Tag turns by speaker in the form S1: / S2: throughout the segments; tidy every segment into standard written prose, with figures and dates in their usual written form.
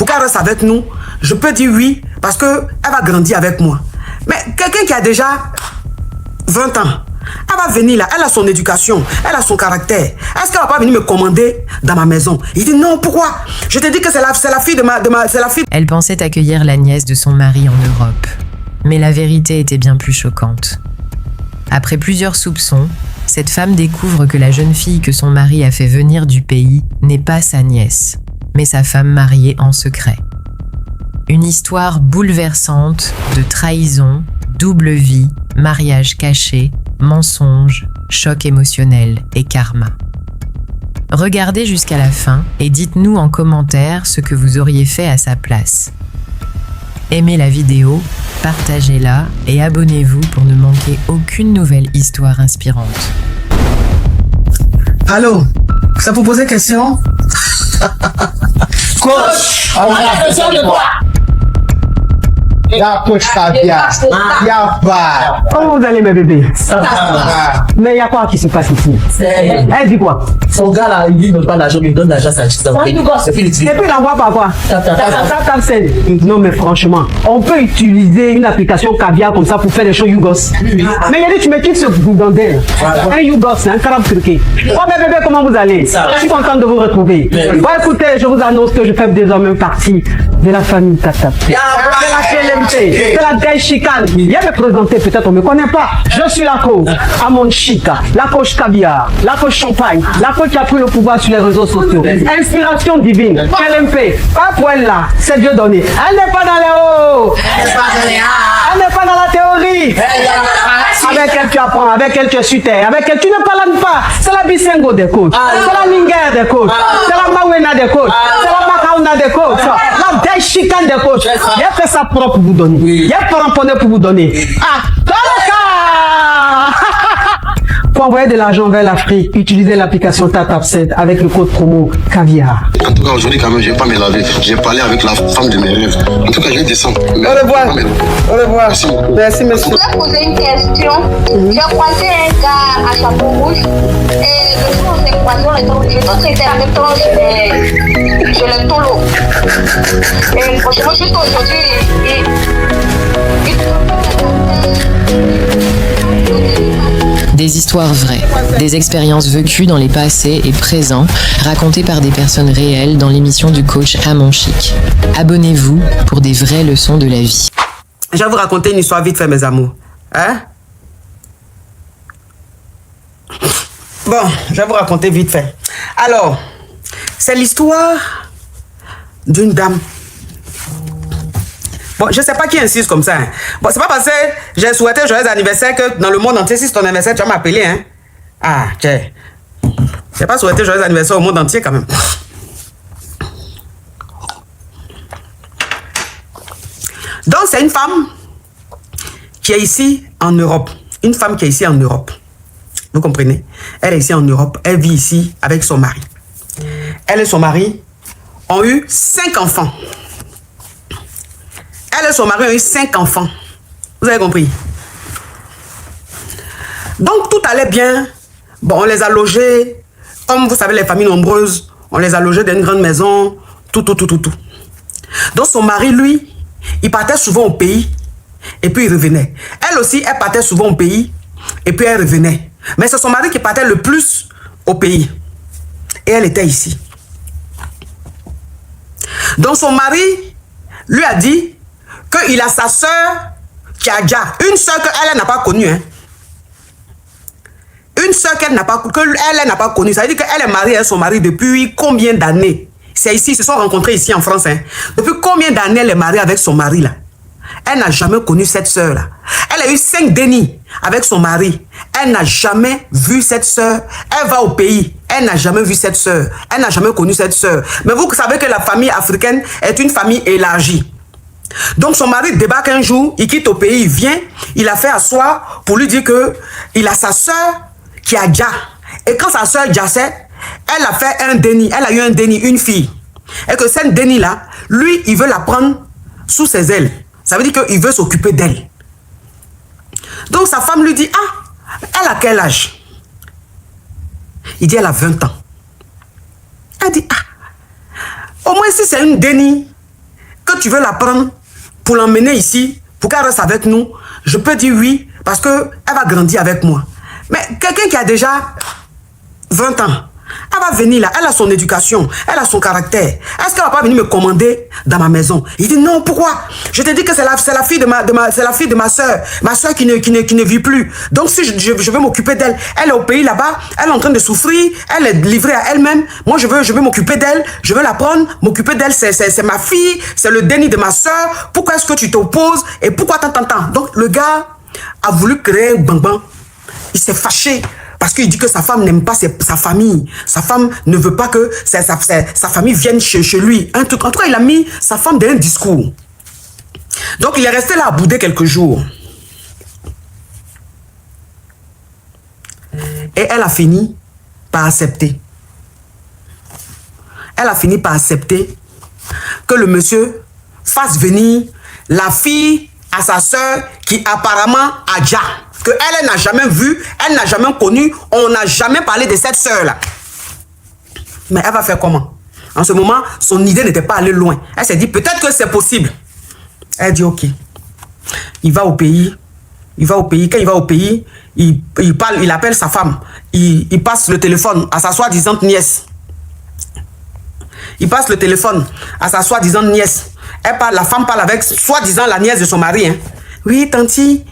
S1: qu'elle reste avec nous, je peux dire oui, parce qu'elle va grandir avec moi. Mais quelqu'un qui a déjà 20 ans, elle va venir là, elle a son éducation, elle a son caractère. Est-ce qu'elle va pas venir me commander dans ma maison? Il dit non, pourquoi? Je te dis que c'est la fille c'est la fille.
S2: Elle pensait accueillir la nièce de son mari en Europe. Mais la vérité était bien plus choquante. Après plusieurs soupçons, cette femme découvre que la jeune fille que son mari a fait venir du pays n'est pas sa nièce, mais sa femme mariée en secret. Une histoire bouleversante de trahison, double vie, mariage caché, mensonge, choc émotionnel et karma. Regardez jusqu'à la fin et dites-nous en commentaire ce que vous auriez fait à sa place. Aimez la vidéo, partagez-la et abonnez-vous pour ne manquer aucune nouvelle histoire inspirante.
S1: Allô, ça vous posait question?
S3: Coach, on a besoin de quoi? La coach caviar, y'a pas.
S4: Comment vous allez mes bébés? Mais il y a quoi qui se passe ici? Elle dit quoi?
S5: Son gars là, il dit ne pas l'argent, il donne l'argent à sa chute.
S4: Et puis il envoie par quoi? Non mais franchement, on peut utiliser une application caviar comme ça pour faire des choses Yougos. Mais il a dit tu me quittes ce boudandel. Un Yougos, un carabe turqué. Oh mes bébés, comment vous allez? Je suis contente de vous retrouver. Bon écoutez, je vous annonce que je fais désormais partie de la famille Tata. C'est la gaille chicane. Viens me présenter, peut-être on ne me connaît pas. Je suis la coach Amon Chica, la coach caviar, la coach champagne, la coach qui a pris le pouvoir sur les réseaux sociaux. Inspiration divine, LMP, pas pour elle là, c'est Dieu donné. Elle n'est pas dans les hauts, elle n'est pas dans la théorie. Avec elle tu apprends, avec elle tu es sur terre, avec elle tu ne parles pas. C'est la Bisengo des coachs, c'est la Linger des coachs, c'est la Mawena des coachs, c'est la Makauna des coachs, la gaille chicane des coachs. Il a fait sa propre pour vous donner. Il y a pas ramponné pour vous donner. Ah, pour envoyer de l'argent vers l'Afrique, utilisez l'application TapTapSend avec le code promo caviar.
S6: En tout cas, aujourd'hui, quand même, je vais pas me laver. J'ai parlé avec la femme de mes rêves. En tout cas, je vais descendre.
S1: Au revoir. Au revoir.
S6: Merci.
S1: Merci, monsieur.
S7: Je voulais poser une question. J'ai croisé un gars à chapeau rouge et le jour où on s'est croisé, les autres étaient en même temps chez le Tolo. Et franchement, juste aujourd'hui,
S2: Des histoires vraies, des expériences vécues dans les passés et présents, racontées par des personnes réelles dans l'émission du coach Amon Chic. Abonnez-vous pour des vraies leçons de la vie.
S1: Je vais vous raconter une histoire vite fait, mes amours. Hein? Bon, je vais vous raconter vite fait. Alors, c'est l'histoire d'une dame. Bon, je ne sais pas qui insiste comme ça. Hein. Bon, c'est pas parce que j'ai souhaité joyeux anniversaire que dans le monde entier, si c'est ton anniversaire, tu vas m'appeler. Hein. Ah, tiens. Je n'ai pas souhaité joyeux anniversaire au monde entier quand même. Donc, c'est une femme qui est ici en Europe. Une femme qui est ici en Europe. Vous comprenez? Elle est ici en Europe. Elle vit ici avec son mari. Elle et son mari ont eu 5 enfants. Elle et son mari ont eu 5 enfants. Vous avez compris? Donc, tout allait bien. Bon, on les a logés. Comme vous savez, les familles nombreuses, on les a logés dans une grande maison. Tout. Donc, son mari, lui, il partait souvent au pays. Et puis, il revenait. Elle aussi, elle partait souvent au pays. Et puis, elle revenait. Mais c'est son mari qui partait le plus au pays. Et elle était ici. Donc, son mari lui a dit qu'il a sa soeur qui a déjà une soeur qu'elle n'a pas connue. Hein. Une soeur qu'elle n'a pas connue. Ça veut dire qu'elle est mariée avec son mari depuis combien d'années? C'est ici, ils se sont rencontrés ici en France. Hein. Depuis combien d'années elle est mariée avec son mari là? Elle n'a jamais connu cette soeur là. Elle a eu 5 dénis avec son mari. Elle n'a jamais vu cette soeur. Elle va au pays. Elle n'a jamais vu cette soeur. Elle n'a jamais connu cette soeur. Mais vous savez que la famille africaine est une famille élargie. Donc son mari débarque un jour, il quitte au pays, il vient, il a fait asseoir pour lui dire que il a sa soeur qui a Dja. Et quand sa soeur Djassait, elle a fait un déni, elle a eu un déni, une fille. Et que cette déni là, lui, il veut la prendre sous ses ailes. Ça veut dire qu'il veut s'occuper d'elle. Donc sa femme lui dit, ah, elle a quel âge? Il dit, elle a 20 ans. Elle dit, ah, au moins si c'est une déni, que tu veux la prendre pour l'emmener ici, pour qu'elle reste avec nous, je peux dire oui, parce qu'elle va grandir avec moi. Mais quelqu'un qui a déjà 20 ans, elle va venir là, elle a son éducation, elle a son caractère. Est-ce qu'elle va pas venir me commander dans ma maison? Il dit non, pourquoi? Je te dis que c'est la fille de ma soeur qui ne vit plus. Donc si je veux m'occuper d'elle, elle est au pays là-bas, elle est en train de souffrir, elle est livrée à elle-même. Moi je veux m'occuper d'elle, je veux la prendre, m'occuper d'elle, c'est ma fille, c'est le déni de ma soeur. Pourquoi est-ce que tu t'opposes? Et pourquoi tant? Donc le gars a voulu créer un bang-bang. Il s'est fâché. Parce qu'il dit que sa femme n'aime pas sa famille. Sa femme ne veut pas que sa famille vienne chez lui. En tout cas, il a mis sa femme dans un discours. Donc, il est resté là à bouder quelques jours. Et elle a fini par accepter. Elle a fini par accepter que le monsieur fasse venir la fille à sa soeur qui apparemment a déjà. Que elle n'a jamais vu, elle n'a jamais connu, on n'a jamais parlé de cette sœur-là. Mais elle va faire comment? En ce moment, son idée n'était pas allée loin. Elle s'est dit, peut-être que c'est possible. Elle dit, ok. Il va au pays. Il va au pays. Quand il va au pays, il appelle sa femme. Il passe le téléphone à sa soi-disant nièce. Il passe le téléphone à sa soi-disant nièce. La femme parle avec soi-disant la nièce de son mari. Hein. Oui, tanti.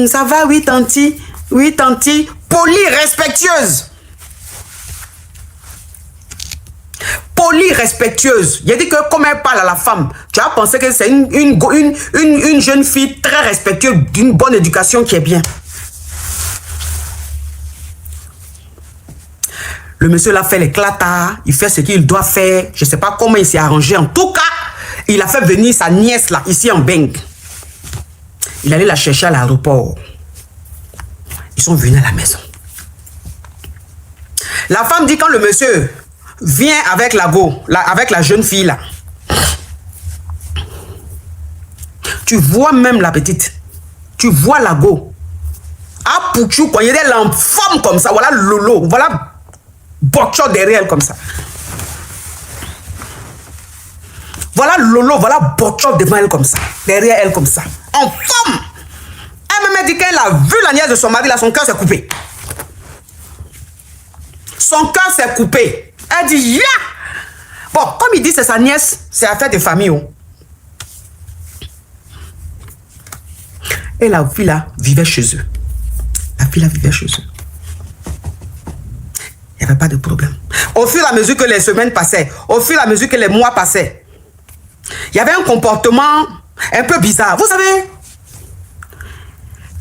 S1: Ça va, oui, tanti. Oui, tanti. Polie, respectueuse. Polie, respectueuse. Il a dit que comme elle parle à la femme, tu as pensé que c'est une jeune fille très respectueuse, d'une bonne éducation qui est bien. Le monsieur l'a fait l'éclata, il fait ce qu'il doit faire. Je ne sais pas comment il s'est arrangé. En tout cas, il a fait venir sa nièce là, ici en Beng. Il allait la chercher à l'aéroport. Ils sont venus à la maison. La femme dit quand le monsieur vient avec avec la jeune fille là, tu vois même la petite, tu vois la go. Ah Pouchou, quand il y a des l'enfant comme ça, voilà Lolo, voilà Botcho derrière elle comme ça. Voilà Lolo, voilà Botcho devant elle comme ça, derrière elle comme ça. En femme. Elle m'a dit qu'elle a vu la nièce de son mari, là, son cœur s'est coupé. Son cœur s'est coupé. Elle dit, ya! Bon, comme il dit c'est sa nièce, c'est affaire de famille. Oh. Et la fille là vivait chez eux. La fille là vivait chez eux. Il n'y avait pas de problème. Au fur et à mesure que les semaines passaient, au fur et à mesure que les mois passaient, il y avait un comportement un peu bizarre. Vous savez,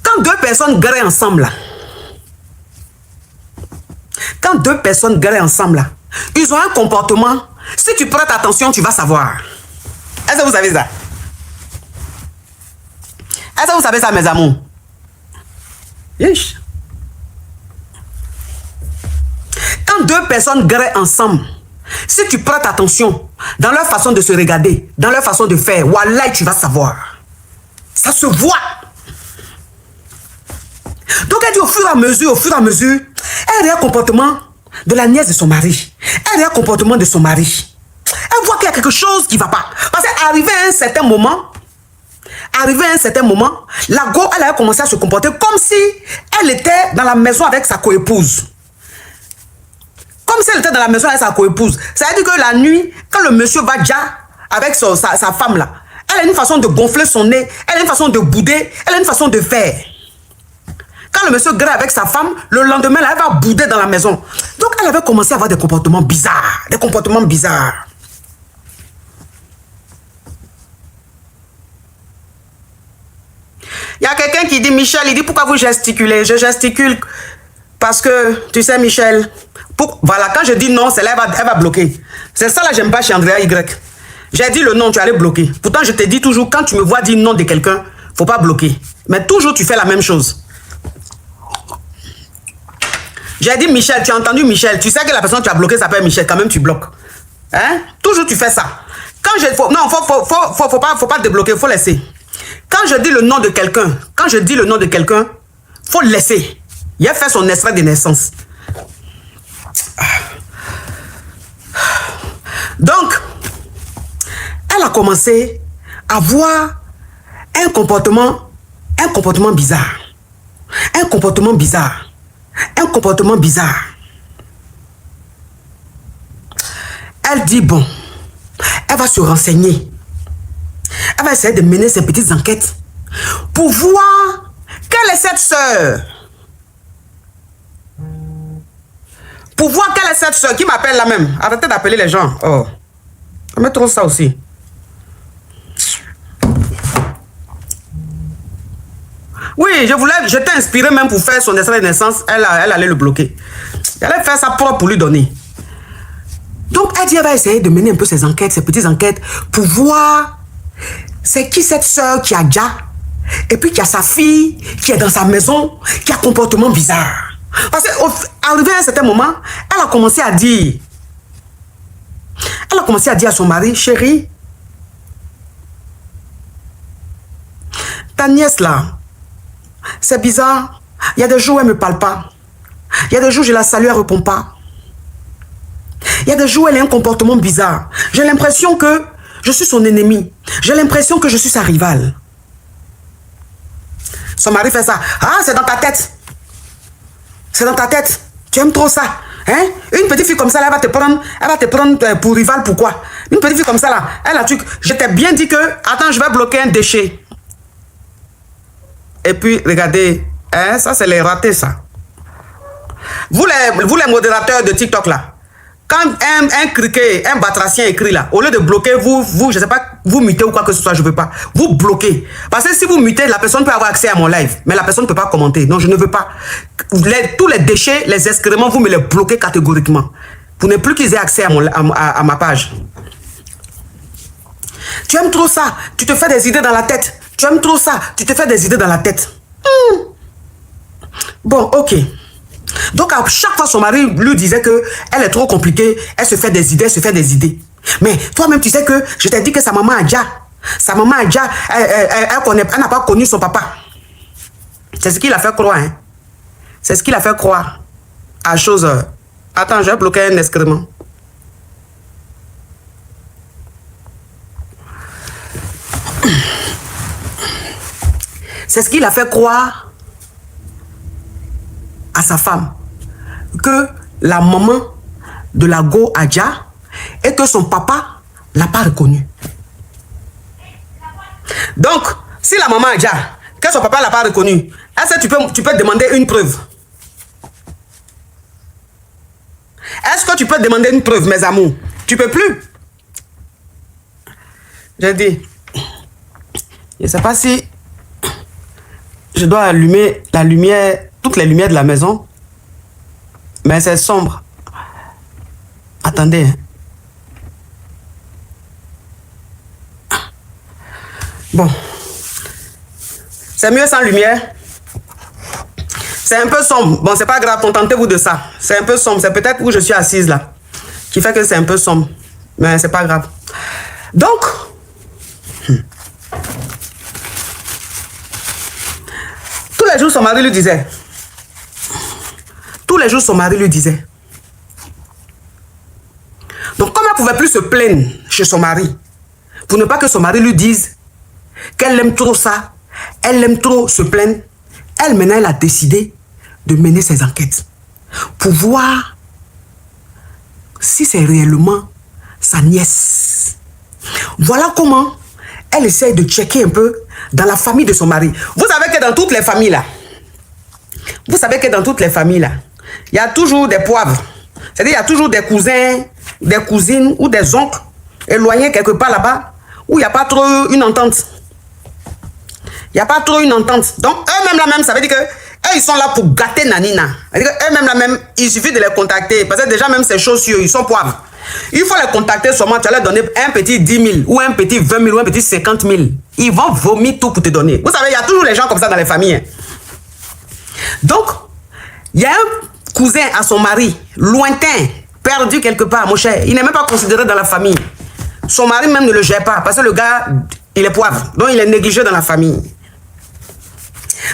S1: quand deux personnes graillent ensemble, là, ils ont un comportement. Si tu prêtes attention, tu vas savoir. Est-ce que vous savez ça? Est-ce que vous savez ça, mes amours? Yes. Quand deux personnes graillent ensemble, si tu prêtes attention dans leur façon de se regarder, dans leur façon de faire, wallah, tu vas savoir. Ça se voit. Donc elle dit au fur et à mesure, elle regarde le comportement de la nièce de son mari. Elle regarde le comportement de son mari. Elle voit qu'il y a quelque chose qui ne va pas. Parce qu'arrivé à un certain moment, la go, elle a commencé à se comporter comme si elle était dans la maison avec sa coépouse. Comme si elle était dans la maison avec sa coépouse. Ça veut dire que la nuit, quand le monsieur va déjà avec sa femme là, elle a une façon de gonfler son nez, elle a une façon de bouder, elle a une façon de faire. Quand le monsieur graille avec sa femme, le lendemain, là, elle va bouder dans la maison. Donc, elle avait commencé à avoir des comportements bizarres. Il y a quelqu'un qui dit, Michel, il dit, pourquoi vous gesticulez? Je gesticule parce que, tu sais, Michel, voilà, quand je dis non, c'est là, elle va bloquer. C'est ça, là, j'aime pas chez Andrea Y. J'ai dit le non, tu allais bloquer. Pourtant, je te dis toujours, quand tu me vois dire non de quelqu'un, faut pas bloquer. Mais toujours, tu fais la même chose. J'ai dit Michel, tu as entendu Michel, tu sais que la personne que tu as bloquée s'appelle Michel, quand même tu bloques. Hein? Toujours tu fais ça. Quand je faut pas débloquer, faut laisser. Quand je dis le nom de quelqu'un, faut le laisser. Il a fait son extrait de naissance. Donc, elle a commencé avoir un comportement bizarre. Un comportement bizarre. Un comportement bizarre. Elle dit, bon, elle va se renseigner. Elle va essayer de mener ses petites enquêtes pour voir quelle est cette sœur. Pour voir quelle est cette sœur qui m'appelle là même. Arrêtez d'appeler les gens. Oh. On met trop ça aussi. Oui, j'étais inspiré même pour faire son extrait de naissance. Elle allait le bloquer. Elle allait faire ça propre pour lui donner. Donc, elle dit, elle va essayer de mener un peu ses enquêtes, ses petites enquêtes, pour voir c'est qui cette sœur qui a déjà, et puis qui a sa fille, qui est dans sa maison, qui a un comportement bizarre. Parce qu'arrivé à un certain moment, elle a commencé à dire à son mari, chérie, ta nièce là, c'est bizarre. Il y a des jours où elle ne me parle pas. Il y a des jours où je la salue, elle ne répond pas. Il y a des jours où elle a un comportement bizarre. J'ai l'impression que je suis son ennemi. J'ai l'impression que je suis sa rivale. Son mari fait ça. Ah, c'est dans ta tête. C'est dans ta tête. Tu aimes trop ça. Hein? Une petite fille comme ça, là, elle va te prendre pour rival. Pourquoi? Une petite fille comme ça, là, elle a truc. Je t'ai bien dit que, attends, je vais bloquer un déchet. Et puis, regardez, hein, ça, c'est les ratés, ça. Vous les modérateurs de TikTok, là, quand un criquet, un batracien écrit là, au lieu de bloquer, je sais pas, vous mutez ou quoi que ce soit, je veux pas. Vous bloquez. Parce que si vous mutez, la personne peut avoir accès à mon live, mais la personne ne peut pas commenter. Non, je ne veux pas. Tous les déchets, les excréments, vous me les bloquez catégoriquement. Pour ne plus qu'ils aient accès à ma page. Tu aimes trop ça, tu te fais des idées dans la tête. Tu aimes trop ça, tu te fais des idées dans la tête. Bon, ok. Donc, à chaque fois, son mari lui disait qu'elle est trop compliquée, elle se fait des idées, Mais toi-même, tu sais que je t'ai dit que sa maman a déjà, elle n'a pas connu son papa. C'est ce qu'il a fait croire, hein. C'est ce qu'il a fait croire à chose. Attends, je vais bloquer un excrément. C'est ce qu'il a fait croire à sa femme, que la maman de la Go Adja et que son papa l'a pas reconnu. Donc, si la maman Adja, que son papa l'a pas reconnu, est-ce que tu peux demander une preuve? Est-ce que tu peux demander une preuve, mes amours? Tu peux plus. J'ai dit, je ne sais pas si je dois allumer la lumière, toutes les lumières de la maison, mais c'est sombre. Attendez. Bon. C'est mieux sans lumière. C'est un peu sombre. Bon, c'est pas grave, contentez-vous de ça. C'est un peu sombre. C'est peut-être où je suis assise là, qui fait que c'est un peu sombre. Mais c'est pas grave. Donc, tous les jours, son mari lui disait. Tous les jours, son mari lui disait. Donc, comme elle ne pouvait plus se plaindre chez son mari, pour ne pas que son mari lui dise qu'elle aime trop ça, elle aime trop se plaindre, elle, maintenant, elle a décidé de mener ses enquêtes pour voir si c'est réellement sa nièce. Voilà comment elle essaie de checker un peu dans la famille de son mari. Vous savez que dans toutes les familles là, il y a toujours des poivres. C'est-à-dire il y a toujours des cousins, des cousines ou des oncles éloignés quelque part là-bas où il n'y a pas trop une entente. Il n'y a pas trop une entente. Donc eux-mêmes là-même, ça veut dire que eux, ils sont là pour gâter Nanina. C'est-à-dire eux-mêmes là-même, il suffit de les contacter. Parce que déjà même ces chaussures, ils sont poivres. Il faut les contacter seulement, tu vas leur donner un petit 10 000 ou un petit 20 000 ou un petit 50 000. Ils vont vomir tout pour te donner. Vous savez, il y a toujours les gens comme ça dans les familles. Hein. Donc, il y a un cousin à son mari, lointain, perdu quelque part, mon cher. Il n'est même pas considéré dans la famille. Son mari même ne le gère pas parce que le gars, il est poivre. Donc, il est négligé dans la famille.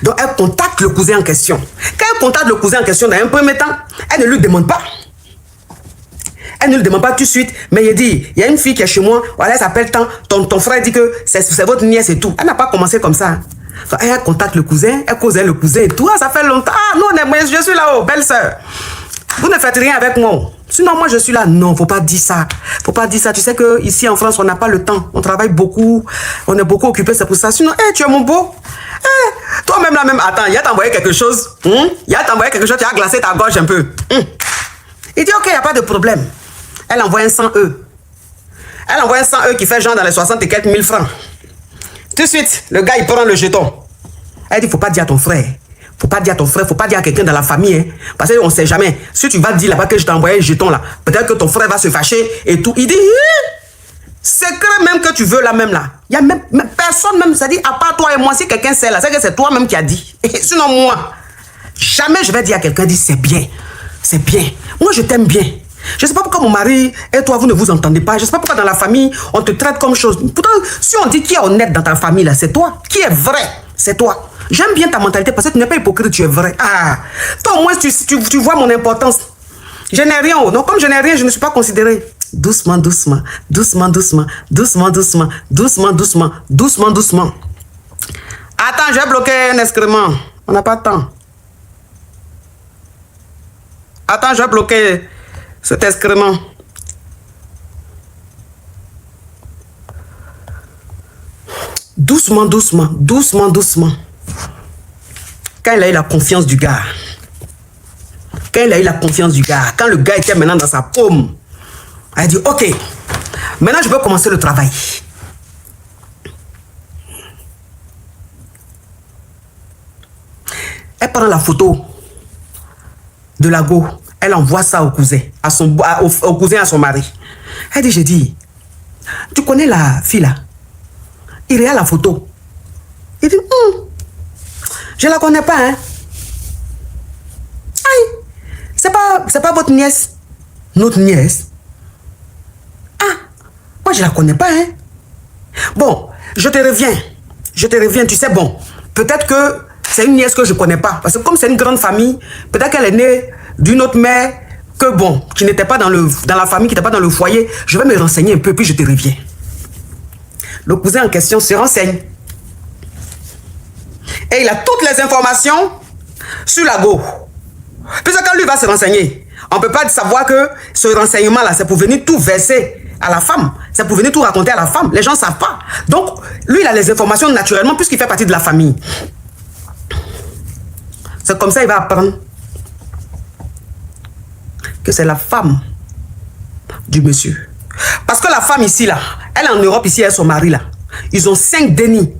S1: Donc, elle contacte le cousin en question. Quand elle contacte le cousin en question, dans un premier temps, elle ne lui demande pas. Elle ne le demande pas tout de suite, mais il dit, il y a une fille qui est chez moi, voilà, elle s'appelle tant, ton frère dit que c'est votre nièce et tout. Elle n'a pas commencé comme ça. Elle contacte le cousin, elle cause avec le cousin et tout. Ah, ça fait longtemps. Ah non, je suis là-haut, belle sœur. Vous ne faites rien avec moi. Sinon, moi, je suis là. Non, faut pas dire ça. Faut pas dire ça. Tu sais que ici en France, on n'a pas le temps. On travaille beaucoup. On est beaucoup occupé. C'est pour ça. Sinon, tu es mon beau. Toi-même, là, même. Attends, il a t'envoyé quelque chose. Il a t'envoyé quelque chose. Tu as glacé ta gorge un peu. Il dit, ok, il n'y a pas de problème. Elle envoie un 100 E. Elle envoie un 100 E qui fait genre dans les 60 et quelques mille francs. Tout de suite, le gars, il prend le jeton. Elle dit, faut pas dire à ton frère. Faut pas dire à ton frère, faut pas dire à quelqu'un dans la famille. Hein, parce qu'on sait jamais. Si tu vas dire là-bas que je t'ai envoyé un jeton là, peut-être que ton frère va se fâcher et tout. Il dit, secret même que tu veux là même là. Il y a même personne même, ça dit, à part toi et moi, si quelqu'un sait là, c'est que c'est toi même qui a dit. Et sinon moi, jamais je vais dire à quelqu'un, dit c'est bien. C'est bien. Moi je t'aime bien. Je ne sais pas pourquoi mon mari et toi, vous ne vous entendez pas. Je ne sais pas pourquoi dans la famille, on te traite comme chose. Pourtant, si on dit qui est honnête dans ta famille, là, c'est toi. Qui est vrai, c'est toi. J'aime bien ta mentalité parce que tu n'es pas hypocrite, tu es vrai. Ah, toi au moins, tu vois mon importance. Je n'ai rien. Donc, comme je n'ai rien, je ne suis pas considéré. Doucement, doucement, doucement, doucement, doucement, doucement, doucement, doucement, doucement, doucement. Attends, j'ai bloqué un excrément. On n'a pas de temps. Attends, j'ai bloqué cet excrément. Doucement, doucement, doucement, doucement. Quand il a eu la confiance du gars, quand le gars était maintenant dans sa paume, elle a dit, ok, maintenant je peux commencer le travail. Elle prend la photo de la go, elle envoie ça au cousin, au cousin, à son mari. Elle dit, j'ai dit, tu connais la fille là? Il regarde la photo. Il dit, je la connais pas, hein. Aïe, c'est pas votre nièce. Notre nièce? Ah, moi je la connais pas, hein. Bon, je te reviens, tu sais, bon, peut-être que c'est une nièce que je connais pas. Parce que comme c'est une grande famille, peut-être qu'elle est née d'une autre mère que bon, qui n'était pas dans la famille, qui n'était pas dans le foyer. Je vais me renseigner un peu, puis je te reviens. Le cousin en question se renseigne. Et il a toutes les informations sur la go. Puisque quand lui va se renseigner, on ne peut pas savoir que ce renseignement-là, c'est pour venir tout verser à la femme. C'est pour venir tout raconter à la femme. Les gens ne savent pas. Donc, lui, il a les informations naturellement puisqu'il fait partie de la famille. C'est comme ça qu'il va apprendre que c'est la femme du monsieur. Parce que la femme ici, là, elle est en Europe, ici, elle est son mari, là. Ils ont 5 dénis.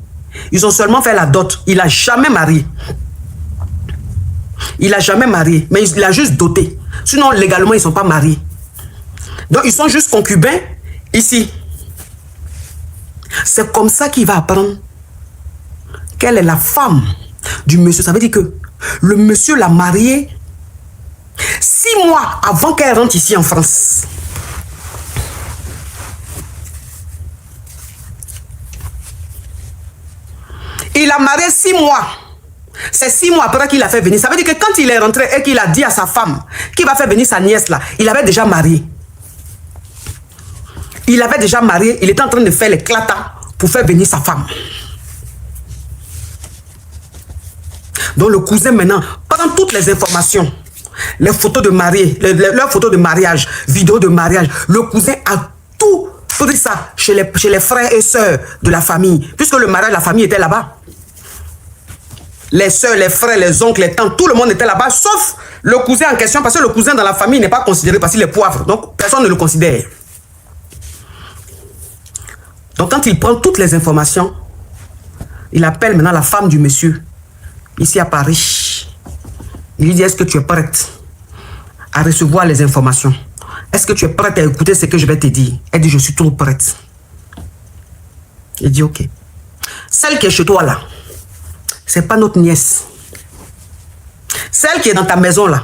S1: Ils ont seulement fait la dot. Il n'a jamais marié. Il n'a jamais marié, mais il a juste doté. Sinon, légalement, ils ne sont pas mariés. Donc, ils sont juste concubins ici. C'est comme ça qu'il va apprendre quelle est la femme du monsieur. Ça veut dire que le monsieur l'a mariée 6 mois avant qu'elle rentre ici en France. Il a marié 6 mois. C'est 6 mois après qu'il a fait venir. Ça veut dire que quand il est rentré et qu'il a dit à sa femme qu'il va faire venir sa nièce là, il avait déjà marié. Il avait déjà marié. Il était en train de faire les clatas pour faire venir sa femme. Donc le cousin maintenant prend toutes les informations. Les photos de mariés, leurs photos de mariage, vidéos de mariage. Le cousin a tout pris ça chez les frères et sœurs de la famille. Puisque le mariage, la famille était là-bas. Les sœurs, les frères, les oncles, les tantes, tout le monde était là-bas, sauf le cousin en question, parce que le cousin dans la famille n'est pas considéré parce qu'il est poivre. Donc, personne ne le considère. Donc, quand il prend toutes les informations, il appelle maintenant la femme du monsieur, ici à Paris. Il lui dit, est-ce que tu es prête à recevoir les informations? Est-ce que tu es prête à écouter ce que je vais te dire? Elle dit, je suis trop prête. Il dit, ok. Celle qui est chez toi là, c'est pas notre nièce. Celle qui est dans ta maison là,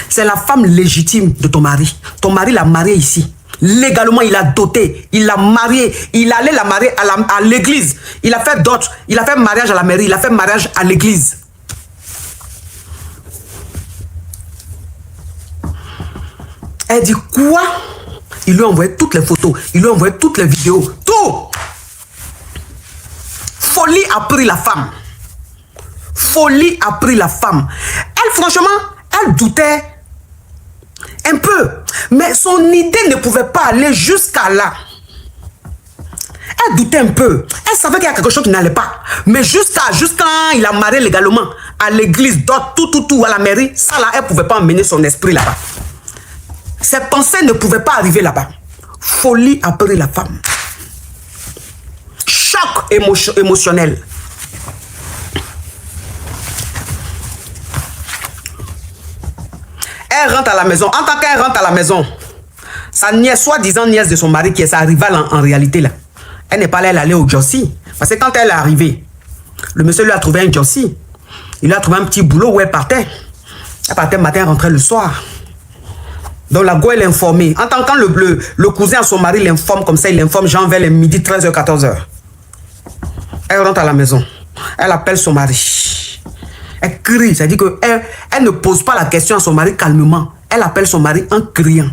S1: c'est la femme légitime de ton mari. Ton mari l'a mariée ici. Légalement, il l'a dotée. Il l'a mariée. Il allait la marier à l'église. Il a fait dot. Il a fait mariage à la mairie. Il a fait mariage à l'église. Elle dit quoi? Il lui a envoyé toutes les photos. Il lui a envoyé toutes les vidéos. Tout. Folie a pris la femme. Folie a pris la femme. Elle, franchement, elle doutait un peu. Mais son idée ne pouvait pas aller jusqu'à là. Elle doutait un peu. Elle savait qu'il y a quelque chose qui n'allait pas. Mais jusqu'à il a marié légalement à l'église, tout à la mairie, ça là, elle ne pouvait pas emmener son esprit là-bas. Ses pensées ne pouvaient pas arriver là-bas. Folie a pris la femme. Choc émotionnel. Elle rentre à la maison. En tant qu'elle rentre à la maison, sa nièce, soi-disant nièce de son mari, qui est sa rivale en réalité là, elle n'est pas là, elle allait au Jossi. Parce que quand elle est arrivée, le monsieur lui a trouvé un Jossi. Il lui a trouvé un petit boulot où elle partait. Elle partait le matin, elle rentrait le soir. Donc la go, elle est informée. En tant que le cousin à son mari l'informe comme ça, il l'informe genre vers les midi 13h, 14h. Elle rentre à la maison. Elle appelle son mari. Elle crie, c'est-à-dire qu'elle ne pose pas la question à son mari calmement. Elle appelle son mari en criant.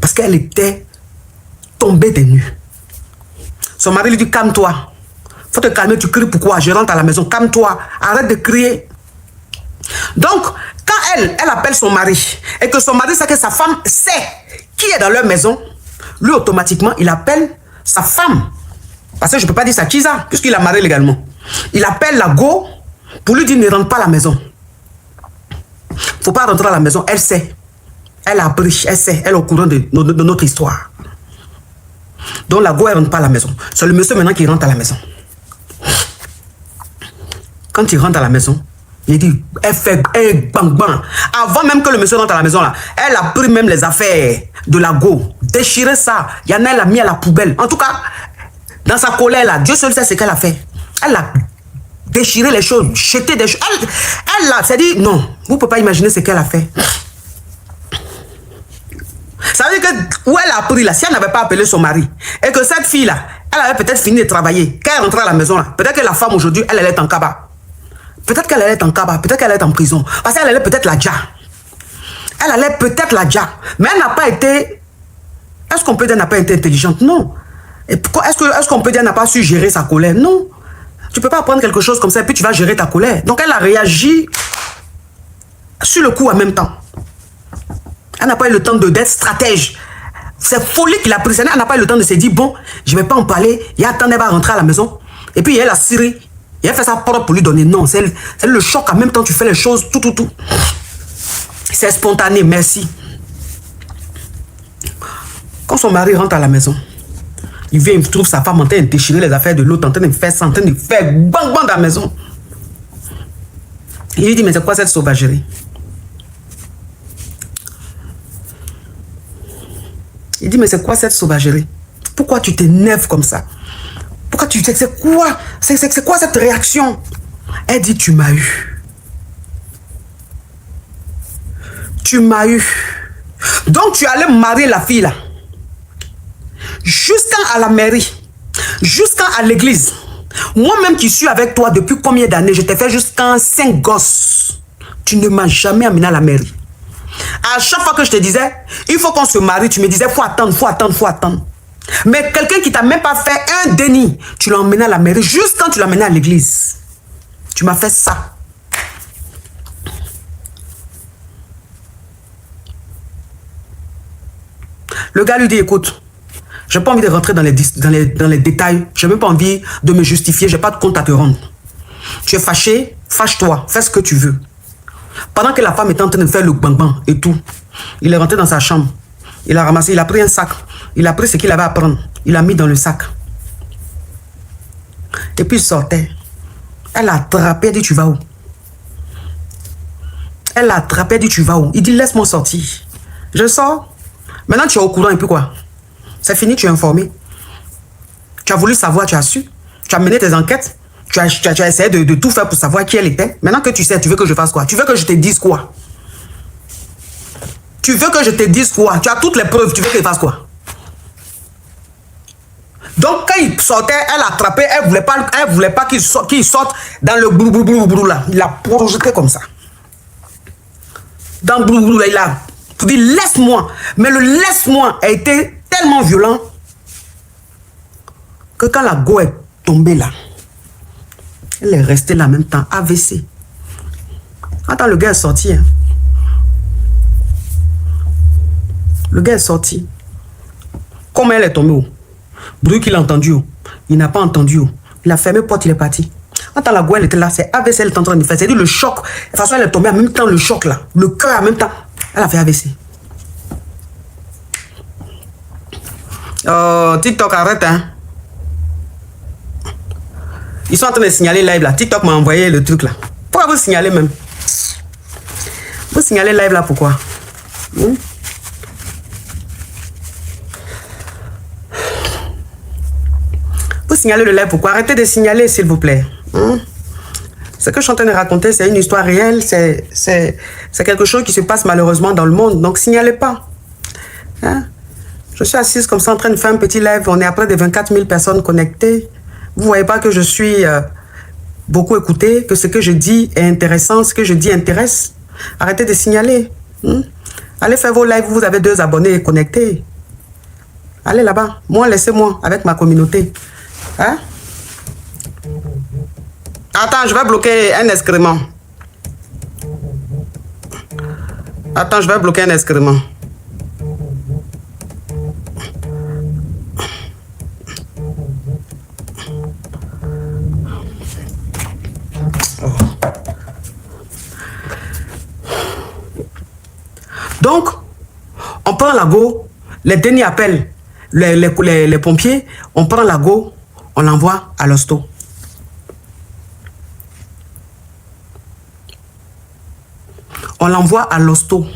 S1: Parce qu'elle était tombée des nues. Son mari lui dit, calme-toi. Faut te calmer, tu cries pourquoi? Je rentre à la maison, calme-toi, arrête de crier. Donc, quand elle appelle son mari, et que son mari sait que sa femme sait qui est dans leur maison, lui, automatiquement, il appelle sa femme. Parce que je ne peux pas dire sa Chiza, puisqu'il a marié légalement. Il appelle la go pour lui dire, ne rentre pas à la maison. Il ne faut pas rentrer à la maison, elle sait. Elle a appris, elle sait, elle est au courant de notre histoire. Donc la go, elle ne rentre pas à la maison. C'est le monsieur maintenant qui rentre à la maison. Quand il rentre à la maison, il dit, elle fait bang bang. Avant même que le monsieur rentre à la maison, là, elle a pris même les affaires de la go, déchiré ça. Il y en a, elle a mis à la poubelle. En tout cas, dans sa colère, là, Dieu seul sait ce qu'elle a fait. Elle a déchiré les choses, jeté des choses. Elle a, c'est-à-dire, non, vous ne pouvez pas imaginer ce qu'elle a fait. Ça veut dire que où elle a appris là, si elle n'avait pas appelé son mari, et que cette fille-là, elle avait peut-être fini de travailler, quand elle rentrait à la maison, là, peut-être que la femme aujourd'hui, elle allait être en cabas. Peut-être qu'elle allait être en cabas, peut-être qu'elle allait être en prison. Parce qu'elle allait peut-être la dja. Elle allait peut-être la dja. Mais elle n'a pas été... Est-ce qu'on peut dire qu'elle n'a pas été intelligente? Non. Est-ce qu'on peut dire qu'elle n'a pas su gérer sa colère? Non. Tu ne peux pas prendre quelque chose comme ça et puis tu vas gérer ta colère. Donc elle a réagi sur le coup en même temps. Elle n'a pas eu le temps d'être stratège. C'est folie qu'il a pris. Elle n'a pas eu le temps de se dire, bon, je ne vais pas en parler. Il y a temps, elle va rentrer à la maison. Et puis elle a ciré. Et elle fait ça propre pour lui donner. Non, c'est le choc. En même temps, tu fais les choses, tout. C'est spontané, merci. Quand son mari rentre à la maison, il vient, il trouve sa femme en train de déchirer les affaires de l'autre, en train de faire ça, en train de faire bang bang dans la maison. Il lui dit, mais c'est quoi cette sauvagerie? Il dit, mais c'est quoi cette sauvagerie? Pourquoi tu t'énerves comme ça? Pourquoi tu... C'est quoi? C'est quoi cette réaction? Elle dit, tu m'as eu. Tu m'as eu. Donc tu allais marier la fille là. Jusqu'à la mairie. Jusqu'à l'église. Moi-même qui suis avec toi depuis combien d'années? Je t'ai fait jusqu'à 5 gosses. Tu ne m'as jamais amené à la mairie. À chaque fois que je te disais, il faut qu'on se marie, tu me disais, faut attendre. Mais quelqu'un qui t'a même pas fait un déni, tu l'as emmené à la mairie, juste quand tu l'as emmené à l'église. Tu m'as fait ça. Le gars lui dit, écoute, j'ai pas envie de rentrer dans les détails, j'ai même pas envie de me justifier, j'ai pas de compte à te rendre. Tu es fâché, fâche-toi, fais ce que tu veux. Pendant que la femme était en train de faire le bang-bang et tout, il est rentré dans sa chambre. Il a ramassé, il a pris un sac. Il a pris ce qu'il avait à prendre. Il l'a mis dans le sac. Et puis il sortait. Elle l'a attrapé, elle dit, tu vas où? Elle l'a attrapé, elle dit, tu vas où? Il dit, laisse-moi sortir. Je sors. Maintenant, tu es au courant et puis quoi? C'est fini, tu es informé. Tu as voulu savoir, tu as su. Tu as mené tes enquêtes. Tu as essayé de tout faire pour savoir qui elle était. Maintenant que tu sais, tu veux que je fasse quoi? Tu veux que je te dise quoi? Tu veux que je te dise quoi? Tu as toutes les preuves, tu veux que je fasse quoi? Donc quand il sortait, elle l'a attrapé, elle voulait pas qu'il sorte dans le brou là. Il l'a projeté comme ça. Dans le brou là, il a Pour dire laisse-moi. Mais le laisse-moi a été tellement violent que quand la go est tombée là, elle est restée là en même temps, AVC. Attends, le gars est sorti. Hein. Le gars est sorti. Comment elle est tombée? Oh? Bruit qu'il a entendu. Oh? Il n'a pas entendu. Oh? Il a fermé la porte, il est parti. Attends, la go, elle était là, c'est AVC, elle est en train de faire. C'est-à-dire le choc. De toute façon, elle est tombée en même temps, le choc là. Le cœur en même temps. Elle a fait AVC. TikTok, arrête, hein. Ils sont en train de signaler live là. TikTok m'a envoyé le truc là. Pourquoi vous signalez même? Vous signalez live là, pourquoi? Vous signalez le live, pourquoi? Arrêtez de signaler, s'il vous plaît. Ce que je suis en train de raconter, c'est une histoire réelle. C'est quelque chose qui se passe malheureusement dans le monde. Donc, signalez pas. Hein? Je suis assise comme ça en train de faire un petit live. On est à près de 24 000 personnes connectées. Vous ne voyez pas que je suis beaucoup écoutée, que ce que je dis est intéressant, ce que je dis intéresse. Arrêtez de signaler. Allez faire vos lives, vous avez 2 abonnés connectés. Allez là-bas. Moi, laissez-moi avec ma communauté. Hein? Attends, je vais bloquer un excrément. Attends, je vais bloquer un excrément. Donc, on prend la go, les derniers appellent les pompiers, on prend la go, on l'envoie à l'hosto. On l'envoie à l'hosto.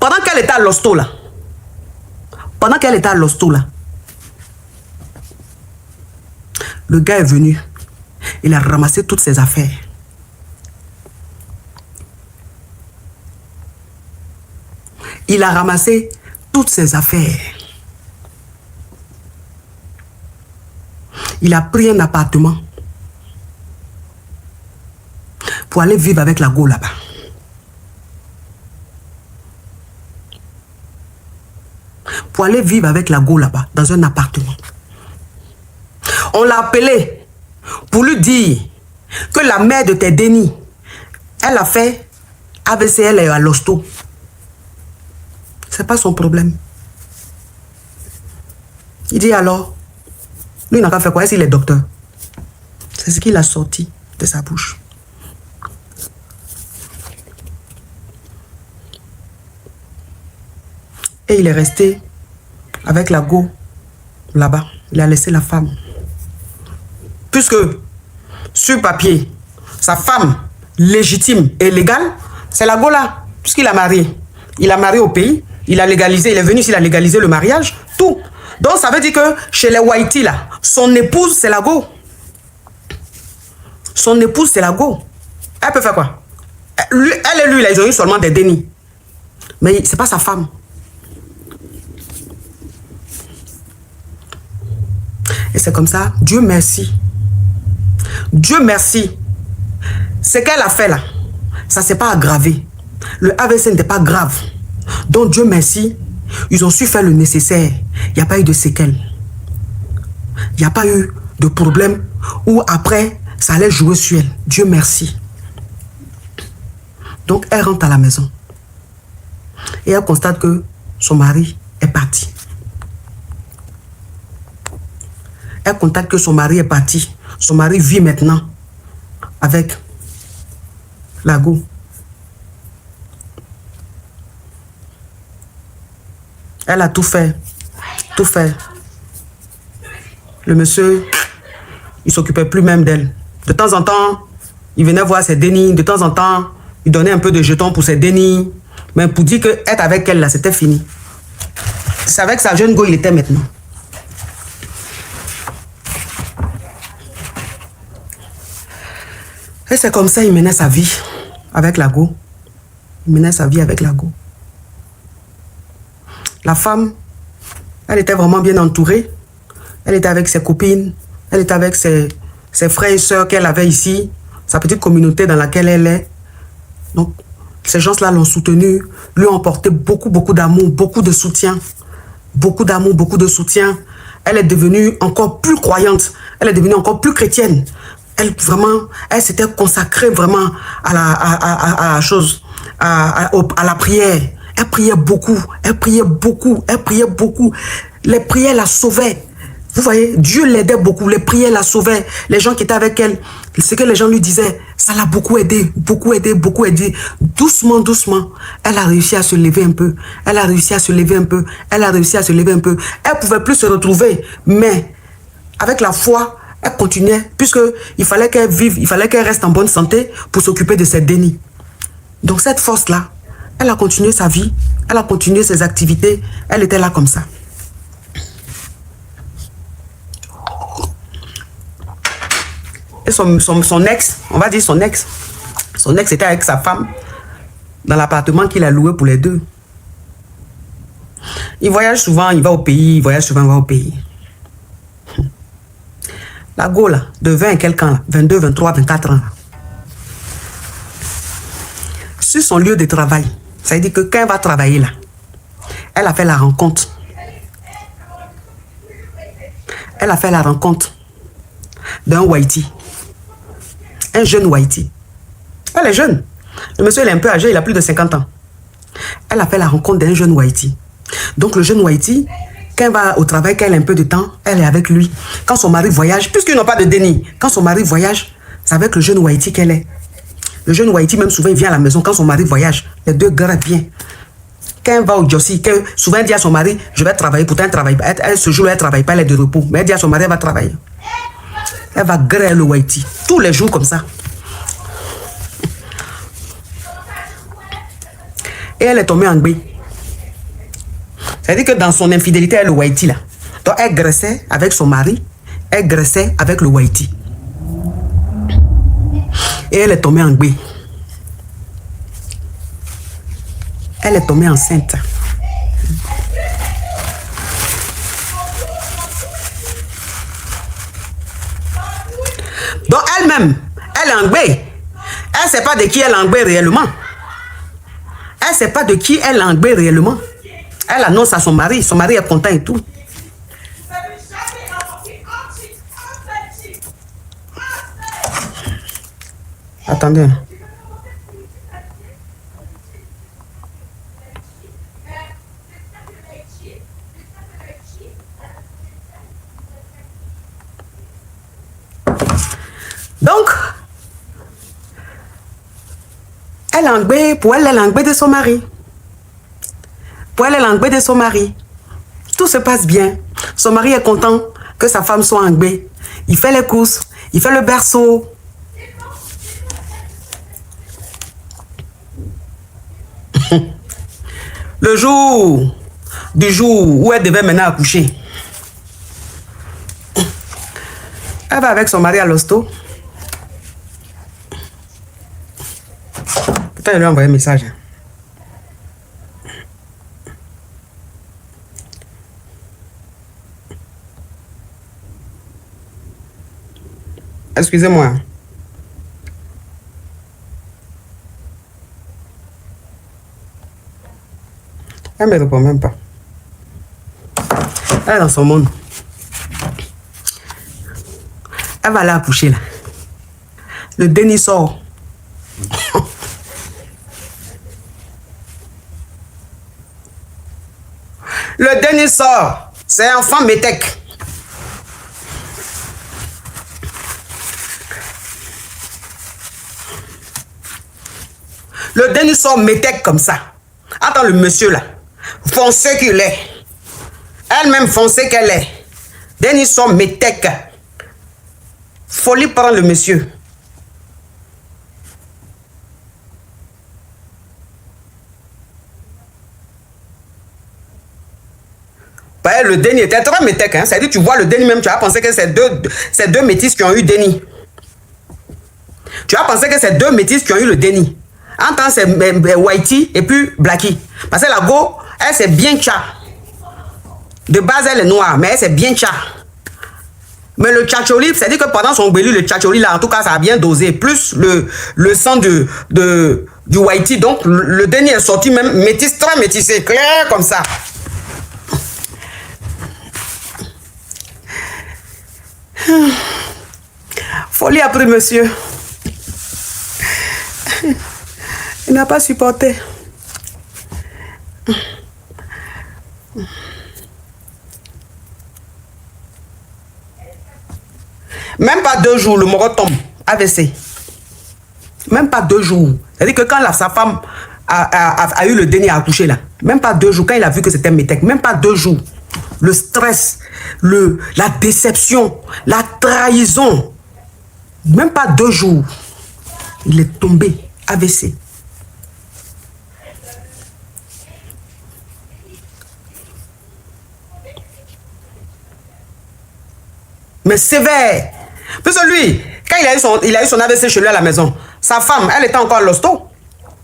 S1: Pendant qu'elle était à l'hosto là, le gars est venu, il a ramassé toutes ses affaires. Il a ramassé toutes ses affaires. Il a pris un appartement pour aller vivre avec la go là-bas. Pour aller vivre avec la go là-bas, dans un appartement. On l'a appelé pour lui dire que la mère de tes dénis, elle a fait AVCL et à l'hosto. C'est pas son problème. Il dit alors, lui il n'a qu'à faire quoi? Est-ce qu'il est docteur? C'est ce qu'il a sorti de sa bouche. Et il est resté avec la go là-bas. Il a laissé la femme. Puisque, sur papier, sa femme légitime et légale, c'est la go là. Puisqu'il a marié. Il a marié au pays. Il a légalisé, il est venu ici, il a légalisé le mariage, tout. Donc ça veut dire que chez les Whitey là, son épouse c'est la go. Son épouse c'est la go. Elle peut faire quoi? Elle et lui là, ils ont eu seulement des dénis. Mais c'est pas sa femme. Et c'est comme ça, Dieu merci. Dieu merci. Ce qu'elle a fait là, ça s'est pas aggravé. Le AVC n'était pas grave. Donc Dieu merci, ils ont su faire le nécessaire. Il n'y a pas eu de séquelles. Il n'y a pas eu de problème où après, ça allait jouer sur elle. Dieu merci. Donc elle rentre à la maison. Et elle constate que son mari est parti. Elle constate que son mari est parti. Son mari vit maintenant avec la go. Elle a tout fait. Tout fait. Le monsieur, il s'occupait plus même d'elle. De temps en temps, il venait voir ses dénis. De temps en temps, il donnait un peu de jetons pour ses dénis. Mais pour dire que être avec elle, là, c'était fini. C'est avec sa jeune go, il était maintenant. Et c'est comme ça, il menait sa vie avec la go. Il menait sa vie avec la go. La femme, elle était vraiment bien entourée. Elle était avec ses copines. Elle était avec ses frères et sœurs qu'elle avait ici. Sa petite communauté dans laquelle elle est. Donc, Ces gens-là l'ont soutenu, lui ont apporté beaucoup, beaucoup d'amour, beaucoup de soutien. Beaucoup d'amour, beaucoup de soutien. Elle est devenue encore plus croyante. Elle est devenue encore plus chrétienne. Elle s'était consacrée vraiment à la prière. Elle priait beaucoup, elle priait beaucoup, elle priait beaucoup. Les prières la sauvaient. Vous voyez, Dieu l'aidait beaucoup, les prières la sauvaient. Les gens qui étaient avec elle, ce que les gens lui disaient, ça l'a beaucoup aidé, beaucoup aidé, beaucoup aidé. Doucement, doucement, elle a réussi à se lever un peu. Elle a réussi à se lever un peu. Elle a réussi à se lever un peu. Elle ne pouvait plus se retrouver, mais avec la foi, elle continuait, puisqu'il fallait qu'elle vive, il fallait qu'elle reste en bonne santé pour s'occuper de ses dénis. Donc cette force-là, elle a continué sa vie, elle a continué ses activités, elle était là comme ça. Et son ex, on va dire son ex était avec sa femme dans l'appartement qu'il a loué pour les deux. Il voyage souvent, il va au pays, il voyage souvent, il va au pays. La go là, de 20 et quelques ans, là, 22, 23, 24 ans. Là. Sur son lieu de travail, ça veut dire que quand elle va travailler là, elle a fait la rencontre. Elle a fait la rencontre d'un Whitey. Un jeune Whitey. Elle est jeune. Le monsieur il est un peu âgé, il a plus de 50 ans. Elle a fait la rencontre d'un jeune Whitey. Donc le jeune Whitey, quand elle va au travail, quand elle a un peu de temps, elle est avec lui. Quand son mari voyage, puisqu'ils n'ont pas de déni, quand son mari voyage, c'est avec le jeune Whitey qu'elle est. Le jeune Whitey, même souvent, il vient à la maison quand son mari voyage. Les deux grimpent bien. Quand elle va au Jossi, souvent elle dit à son mari, je vais travailler, pourtant elle travaille pas. Ce jour-là, elle ne travaille pas, elle est de repos. Mais elle dit à son mari, elle va travailler. Elle va griller le Whitey. Tous les jours comme ça. Et elle est tombée en gbé. C'est-à-dire que dans son infidélité, elle est le Whitey là. Donc elle graissait avec son mari. Elle graissait avec le Whitey. Et elle est tombée en gbé. Elle est tombée enceinte. Donc elle-même, elle est en gbé. Elle ne sait pas de qui elle est en gbé réellement. Elle ne sait pas de qui elle est en gbé réellement. Elle annonce à son mari est content et tout. Attendez. Donc, elle est en gbé, pour elle, elle est en gbé de son mari. Pour elle, elle est en gbé de son mari. Tout se passe bien. Son mari est content que sa femme soit en gbé. Il fait les courses, il fait le berceau. Le jour où elle devait maintenant accoucher, elle va avec son mari à l'hosto. Putain, elle lui a envoyé un message. Excusez-moi. Elle ne me répond même pas. Elle est dans son monde. Elle va aller accoucher là. Le déni sort. Le déni sort. C'est un enfant métèque. Le déni sort métèque comme ça. Attends le monsieur là. Foncé qu'il est. Elle-même foncée qu'elle est. Déni sort métèque. Folie prendre le monsieur. Ben, le déni était très métèque. Hein? C'est-à-dire, tu vois le déni même, tu as pensé que c'est deux métis qui ont eu déni. Tu as pensé que c'est deux métis qui ont eu le déni. En tant c'est Whitey et puis Blackie. Parce que la go, elle c'est bien tcha. De base, elle est noire, mais elle c'est bien tcha. Mais le tchatcholi, c'est-à-dire que pendant son bélu, le tchatcholi là, en tout cas, ça a bien dosé. Plus le sang de du Whitey. Donc, le Denny est sorti même métis, très métissé, clair comme ça. Folie a pris monsieur. Il n'a pas supporté. Même pas 2 jours, le moro tombe. AVC. Même pas 2 jours. C'est-à-dire que quand sa femme a eu le Denny à accoucher là, même pas 2 jours, quand il a vu que c'était métèque, même pas 2 jours, le stress, la déception, la trahison, même pas 2 jours, il est tombé, AVC. Mais sévère. Parce que lui, quand il a eu son AVC chez lui à la maison, sa femme, elle était encore à l'hosto.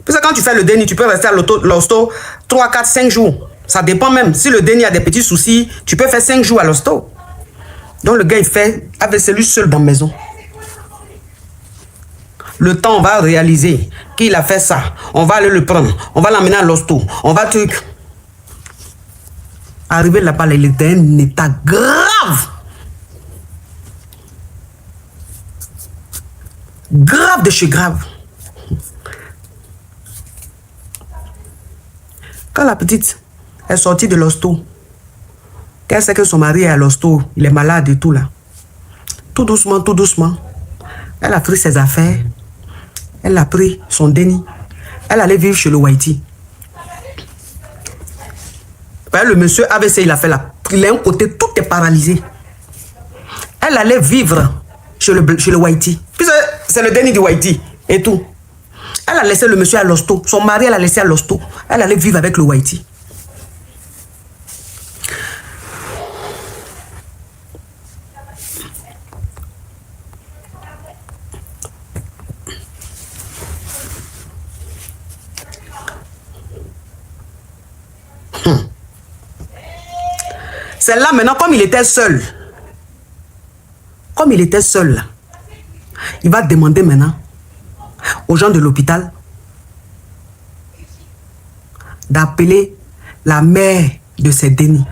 S1: Parce que quand tu fais le Denny, tu peux rester à l'hosto 3, 4, 5 jours. Ça dépend même. Si le Denny a des petits soucis, tu peux faire 5 jours à l'hosto. Donc le gars, il fait AVC lui seul dans la maison. Le temps, on va réaliser qu'il a fait ça. On va aller le prendre. On va l'emmener à l'hosto. On va truc. Arrivé là-bas, il était dans un état grave. Grave de chez grave. Quand la petite est sortie de l'hosto, qu'elle sait que son mari est à l'hosto, il est malade et tout là. Tout doucement, elle a pris ses affaires, elle a pris son Denny, elle allait vivre chez le Whitey. Le monsieur AVC, il a fait là. Il est un côté, tout est paralysé. Elle allait vivre chez le Whitey. Puisque c'est le Denny du Whitey et tout. Elle a laissé le monsieur à l'hosto. Son mari, elle a laissé à l'hosto. Elle allait vivre avec le Whitey. C'est là maintenant, comme il était seul. Comme il était seul là. Il va demander maintenant aux gens de l'hôpital d'appeler la mère de ses Denny.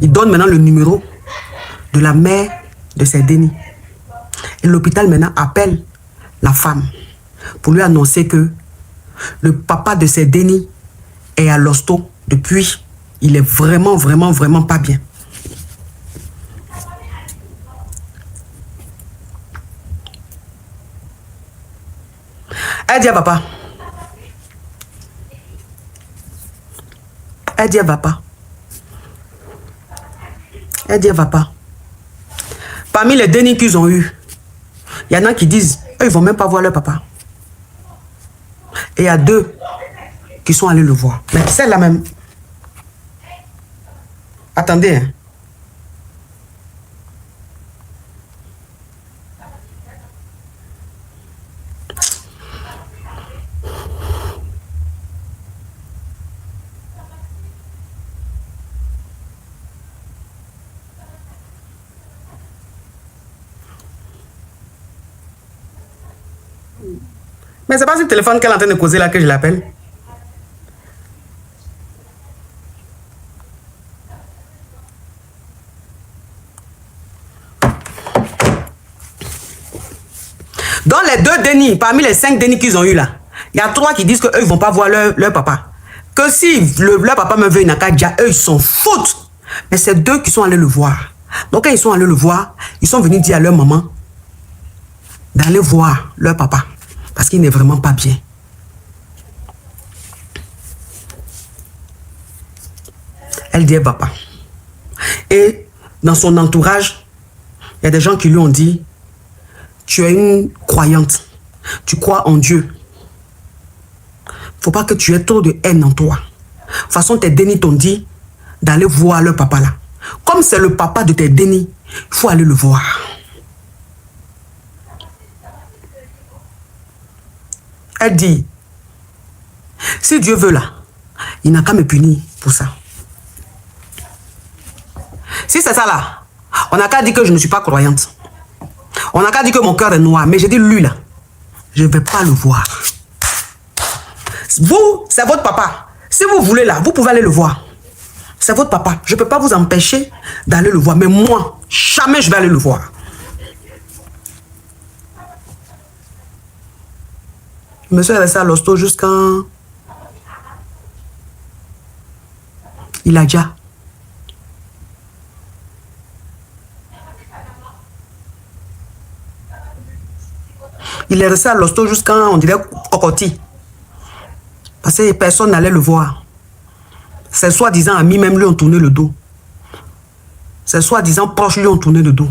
S1: Il donne maintenant le numéro de la mère de ses Denny. Et l'hôpital maintenant appelle la femme pour lui annoncer que le papa de ses Denny est à l'hosto depuis. Il est vraiment pas bien. Elle dit à papa. Elle dit à papa. Elle dit à papa. Parmi les Denny qu'ils ont eu, il y en a qui disent, eux, ils vont même pas voir leur papa. Et il y a 2 qui sont allés le voir. Mais c'est la même. Attendez. Hein. Mais c'est pas sur le téléphone qu'elle est en train de causer là que je l'appelle. Dans les 2 Denny, parmi les 5 Denny qu'ils ont eu là, il y a 3 qui disent qu'eux ne vont pas voir leur papa. Que si leur papa me veut une Akadia, eux ils s'en foutent. Mais c'est 2 qui sont allés le voir. Donc quand ils sont allés le voir, ils sont venus dire à leur maman d'aller voir leur papa. Parce qu'il n'est vraiment pas bien. Elle dit papa. Et dans son entourage, il y a des gens qui lui ont dit, tu es une croyante, tu crois en Dieu. Faut pas que tu aies trop de haine en toi. De toute façon, tes Denny t'ont dit d'aller voir leur papa là. Comme c'est le papa de tes Denny, il faut aller le voir. Elle dit, si Dieu veut là, il n'a qu'à me punir pour ça. Si c'est ça là, on n'a qu'à dire que je ne suis pas croyante. On n'a qu'à dire que mon cœur est noir. Mais j'ai dit, lui là, je ne vais pas le voir. Vous, c'est votre papa. Si vous voulez là, vous pouvez aller le voir. C'est votre papa. Je ne peux pas vous empêcher d'aller le voir. Mais moi, jamais je vais aller le voir. Je me suis resté à l'hosto jusqu'en... Il a déjà. Il est resté à l'hosto jusqu'en, on dirait, cocotti. Parce que personne n'allait le voir. Ses soi-disant amis même lui ont tourné le dos. Ses soi-disant proches lui ont tourné le dos.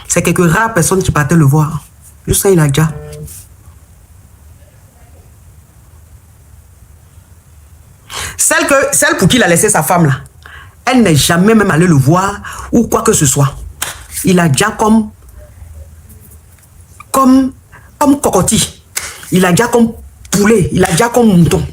S1: C'est quelques rares personnes qui partaient le voir. Jusqu'à il a déjà. Celle pour qui il a laissé sa femme là, elle n'est jamais même allée le voir ou quoi que ce soit. Il a déjà comme cocotti. Il a déjà comme poulet. Il a déjà comme mouton.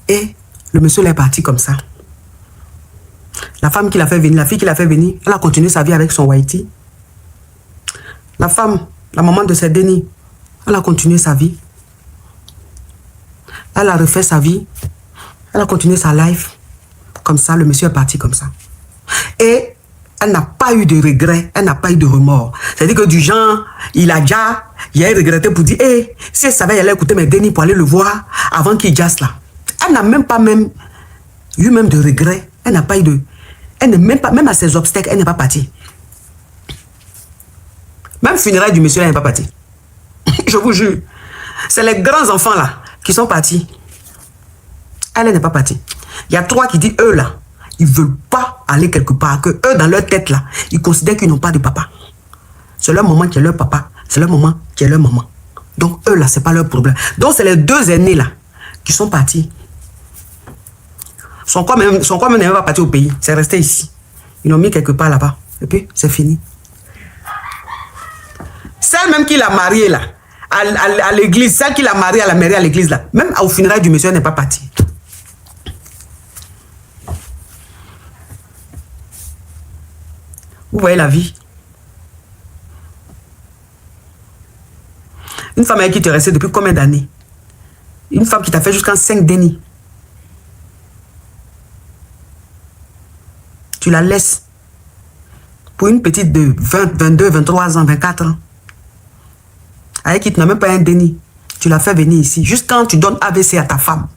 S1: Et le monsieur est parti comme ça. La femme qui l'a fait venir, la fille qui l'a fait venir, elle a continué sa vie avec son Whitey. La femme, la maman de cette Denis, elle a continué sa vie. Elle a refait sa vie. Elle a continué sa life. Comme ça, le monsieur est parti comme ça. Et elle n'a pas eu de regrets, elle n'a pas eu de remords. C'est-à-dire que du genre, il a regretté pour dire, hey, si elle savait, elle allait écouter mes Denis pour aller le voir avant qu'il jasse là. Elle n'a même pas eu même de regrets. Elle n'a pas eu de... Elle n'est même pas, même à ses obstacles, elle n'est pas partie. Même funérailles du monsieur, elle n'est pas partie. Je vous jure. C'est les grands enfants là qui sont partis. Elle n'est pas partie. Il y a trois qui disent, eux là, ils ne veulent pas aller quelque part. Que eux, dans leur tête là, ils considèrent qu'ils n'ont pas de papa. C'est leur maman qui est leur papa. C'est leur maman qui est leur maman. Donc eux là, ce n'est pas leur problème. Donc c'est les deux aînés là qui sont partis. Son corps même n'est même pas parti au pays. C'est resté ici. Ils l'ont mis quelque part là-bas. Et puis, c'est fini. Celle même qui l'a mariée là, à l'église, celle qui l'a mariée à la mairie à l'église là, même au funérail du monsieur, elle n'est pas partie. Vous voyez la vie. Une femme avec qui tu es resté depuis combien d'années? Une femme qui t'a fait jusqu'en 5 dénis. Tu la laisses pour une petite de 20, 22, 23 ans, 24 ans. Avec qui tu n'as même pas un déni. Tu la fais venir ici. Juste quand tu donnes AVC à ta femme.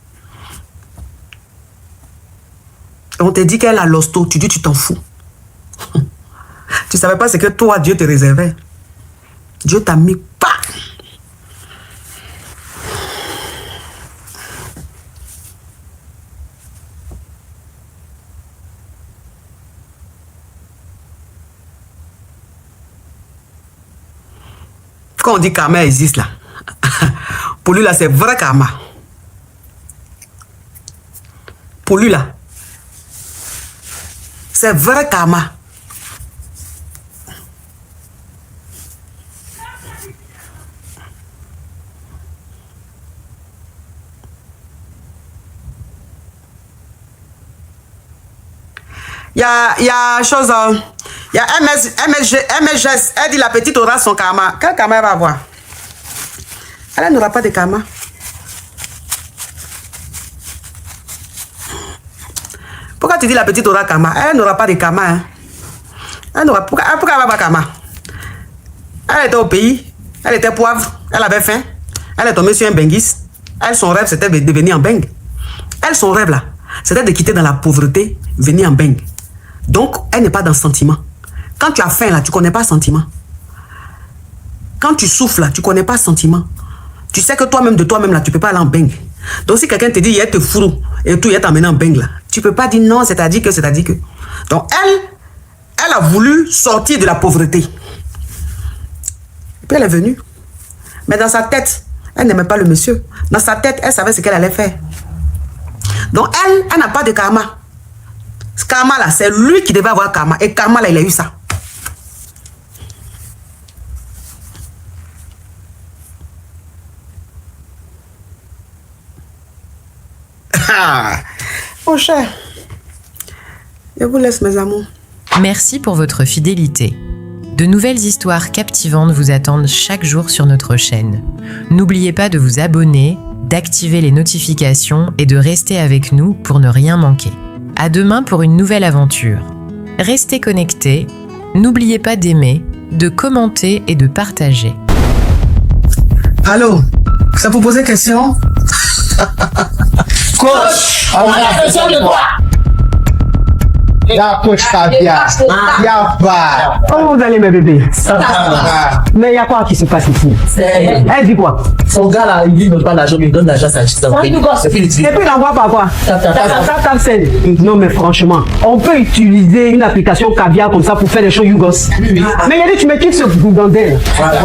S1: Et on te dit qu'elle a l'hosto. Tu dis tu t'en fous. Tu ne savais pas ce que toi, Dieu te réservait. Dieu t'a mis pas. Quand on dit karma existe là, pour lui là c'est vrai karma. Pour lui là, c'est vrai karma. Il y a chose... Il y a MSG, elle dit la petite aura son karma. Quel karma elle va avoir? Elle n'aura pas de karma. Pourquoi tu dis la petite aura karma? Elle n'aura pas de karma. Hein? Pourquoi elle va avoir karma? Elle était au pays, elle était poivre, elle avait faim, elle est tombée sur un benguis. Elle, son rêve, c'était de venir en beng. Elle, son rêve là, c'était de quitter dans la pauvreté, venir en beng. Donc, elle n'est pas dans le sentiment. Quand tu as faim là, tu ne connais pas le sentiment. Quand tu souffles là, tu ne connais pas le sentiment. Tu sais que toi-même, de toi-même là, tu ne peux pas aller en beng. Donc, si quelqu'un te dit, il te fourre et tout, il t'emmène en beng là, tu ne peux pas dire non, c'est-à-dire que. Donc, elle a voulu sortir de la pauvreté. Et puis, elle est venue. Mais dans sa tête, elle n'aimait pas le monsieur. Dans sa tête, elle savait ce qu'elle allait faire. Donc, elle n'a pas de karma. Ce karma là, c'est lui qui devait avoir karma. Et karma là, il a eu ça. Mon cher, je vous laisse mes amours.
S2: Merci pour votre fidélité. De nouvelles histoires captivantes vous attendent chaque jour sur notre chaîne. N'oubliez pas de vous abonner, d'activer les notifications et de rester avec nous pour ne rien manquer. À demain pour une nouvelle aventure. Restez connectés, n'oubliez pas d'aimer, de commenter et de partager.
S1: Allô, ça vous poser question?
S3: Coach, on a besoin de toi. Y'a coach caviar. Y'a pas.
S4: Comment vous allez mes bébés? Mais il y a quoi qui se passe ici? Elle dit quoi?
S5: Son gars là, il dit ne pas l'argent, mais il donne l'argent à sa chita.
S4: Et puis il envoie par quoi? Tap send. Non mais franchement, on peut utiliser une application caviar comme ça pour faire des choses Yougos. Mais il y a dit tu me quittes ce goudandel.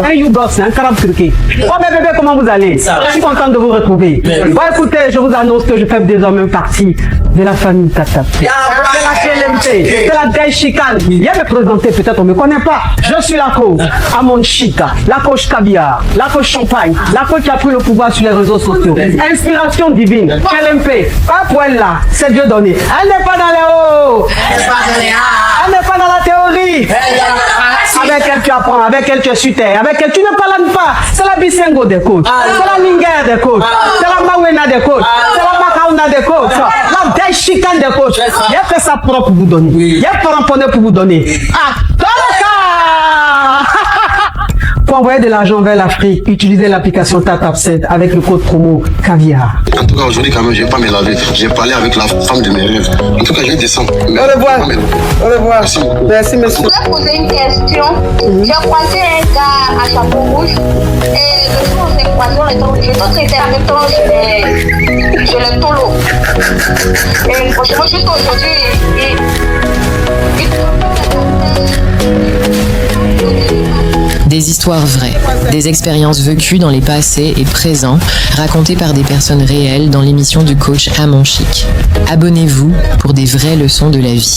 S4: Un Yougos, un carabe turqué. Oh mes bébés, comment vous allez? Je suis content de vous retrouver. Bon écoutez, je vous annonce que je fais désormais partie de la famille Tata. C'est la KLMT, c'est la Gaï Chicane. Viens me présenter, peut-être on ne me connaît pas. Je suis la coach Amon Chica, la coach caviar, la coach champagne, la coach qui a pris le pouvoir sur les réseaux sociaux. Inspiration divine, KLMP, pas pour elle là, c'est Dieu donné. Elle n'est pas dans les hauts, elle n'est pas dans la théorie. Avec elle tu apprends, avec elle tu es sur terre, avec elle tu ne parles pas. C'est la Bisengo des coachs, c'est la Ninger des coachs, c'est la Mawena des coachs, c'est la Makauna des coachs, la Gaï Chicane des coachs. Il a fait ça propre pour vous donner. Il a fait pour vous donner. Ah, pour envoyer de l'argent vers l'Afrique, utilisez l'application TapTapSend avec le code promo caviar.
S6: En tout cas, aujourd'hui, quand même, je vais pas me laver. J'ai parlé avec la femme de mes rêves. En tout cas, je descends.
S1: Au revoir. Au revoir.
S6: Merci beaucoup.
S1: Merci,
S7: Je
S1: monsieur.
S7: voulais poser une question. J'ai croisé un gars à chapeau rouge et le jour où on s'est croisé, on était obligé. D'autres étaient en même temps chez le tolo. Et franchement, juste aujourd'hui,
S2: Des histoires vraies, des expériences vécues dans les passés et présents, racontées par des personnes réelles dans l'émission du coach Amon Chic. Abonnez-vous pour des vraies leçons de la vie.